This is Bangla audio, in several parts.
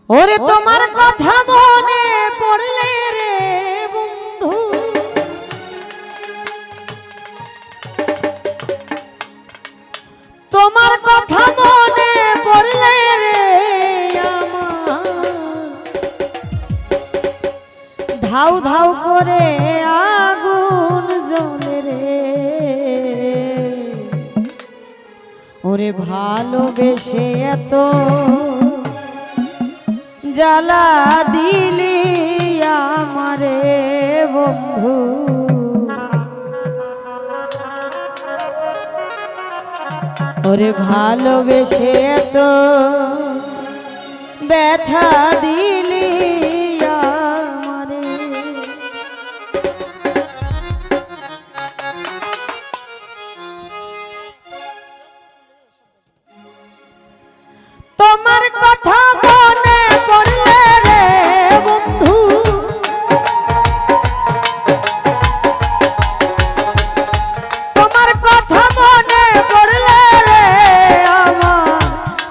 ওরে তোমার কথা মনে পড়লে রে বন্ধু, তোমার কথা মনে পড়লে রে আমার ধাউ ধাউ করে আগুন জ্বলে রে। ওরে ভালোবেসে এত জ্বালা দিলি আমারে বন্ধু, ওরে ভালোবেসে এত ব্যথা দিলি আমারে। তোমার কথা মনে পড়লে রে বন্ধু, তোমার কথা মনে পড়লে রে আমার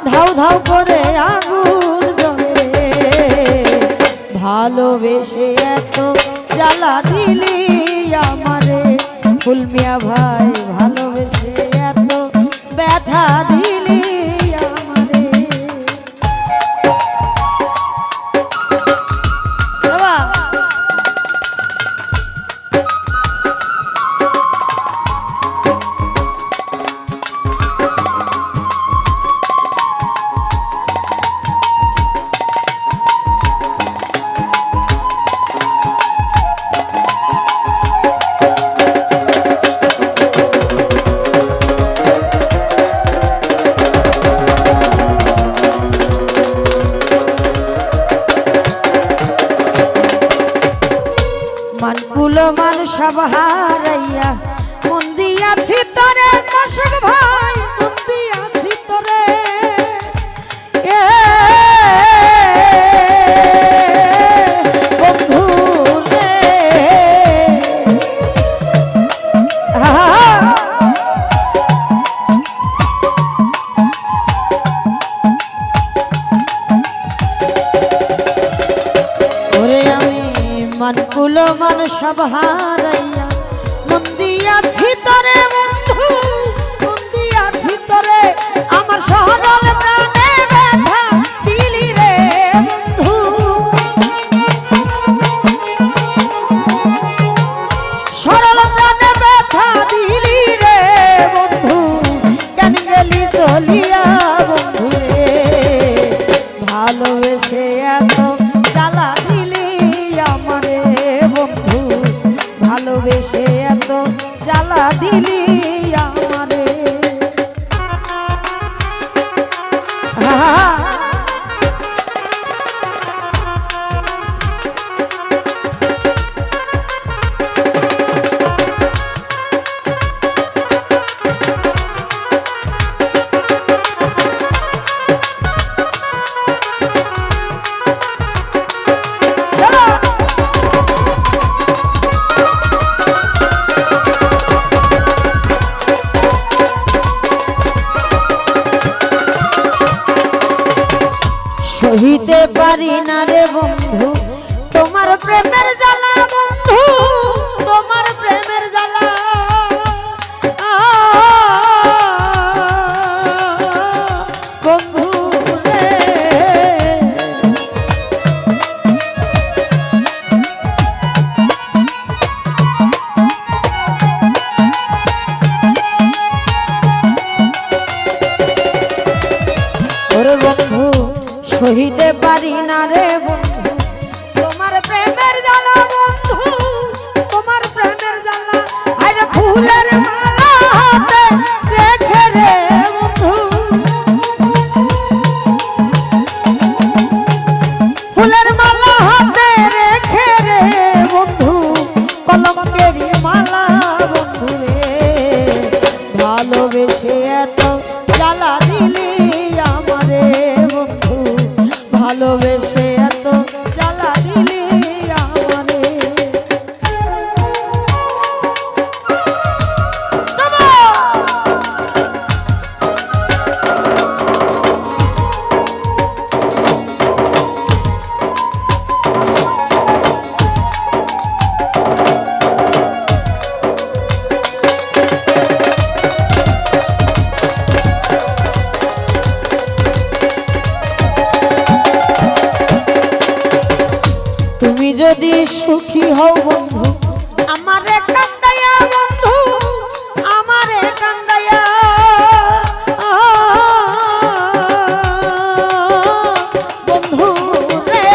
ধাউ ধাউ করে আগুন জ্বলে। ভালোবেসে এত জ্বালা দিলি আমারে ফুল মিয়া ভাই, ভালোবেসে এত ব্যথা দিলি আমারে। মানকুলো মান সব হারাইয়া মন দিয়াছি তোরে মাসুক ভাই, মন দিয়াছি তোরে বন্ধু রে। ওরে আমি মানকুলো মান সব হারাইয়া মন দিয়াছি তোরে বন্ধু, মন দিয়াছি তোরে আমার সরল প্রাণে ব্যথা দিলি রে বন্ধু। সরল প্রাণে ব্যথা দিলি রে বন্ধু, কেন গেলি চলিয়া বন্ধু রে। ভালোবেসে এত জ্বালা দিলি আমারে বন্ধু, ভালোবেসে এত জ্বালা দিলি আমারে। সহিতে পারি না রে বন্ধু তোমার প্রেমের জ্বালা বন্ধু, তোমার প্রেমের জ্বালা। বন্ধু রে ওরে বন্ধু সহিতে পারি না রে বন্ধু তোমার প্রেমের জ্বালা বন্ধু, তোমার প্রেমের জ্বালা। আরে ফুলের মালা হাতে রেখে রে বন্ধু, ফুলের মালা হাতে রেখে রে বন্ধু, কলঙ্কের মালা বন্ধু রে। ভালোবেসে এত জ্বালা দিলি আমারে বন্ধু, ভালোবেসে এত জ্বালা দিলি আমারে। যদি সুখী হও বন্ধু আমারে কান্দাইয়া বন্ধু আমারে কান্দাইয়া বন্ধু রে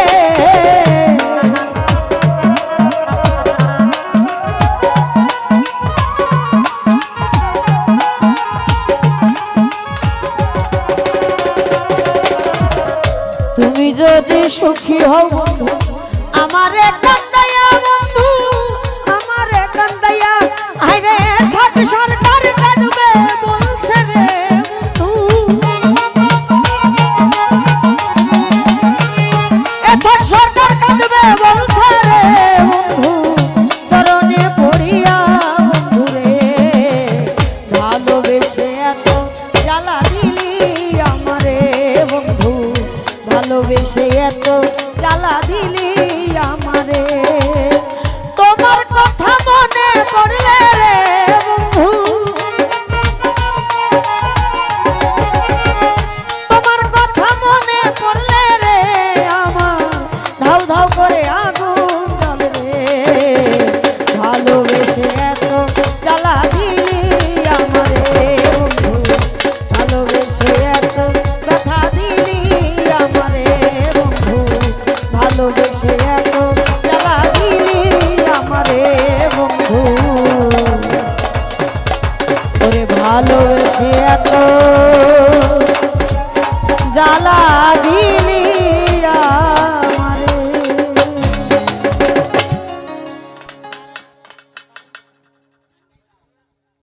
তুমি যদি সুখী হও বন্ধু আমারে কান্দাইয়া বন্ধু আমারে কান্দাইয়া আইরে ছাট সরকার কাঁদবে বলছে রে বন্ধু এ ছাট সরকার কাঁদবে বলছে রে বন্ধু চরণে পড়িয়া বন্ধু রে ভালোবেসে এত জ্বালা দিলি আমারে বন্ধু ভালোবেসে এত জ্বালা দিলি আমারে তোমার কথা মনে পড়লে রে বন্ধু তোমার কথা মনে পড়লে রে আমার ধাউ ধাউ করে আগুন জ্বলে রে ভালোবেসে এত জ্বালা দিলি আমারে বন্ধু ভালোবেসে এত ব্যথা দিলি আমারে বন্ধু ভালোবেসে এত জ্বালা দিলি আমারে বন্ধু ওরে ভালোবেসে এত জ্বালা দিলি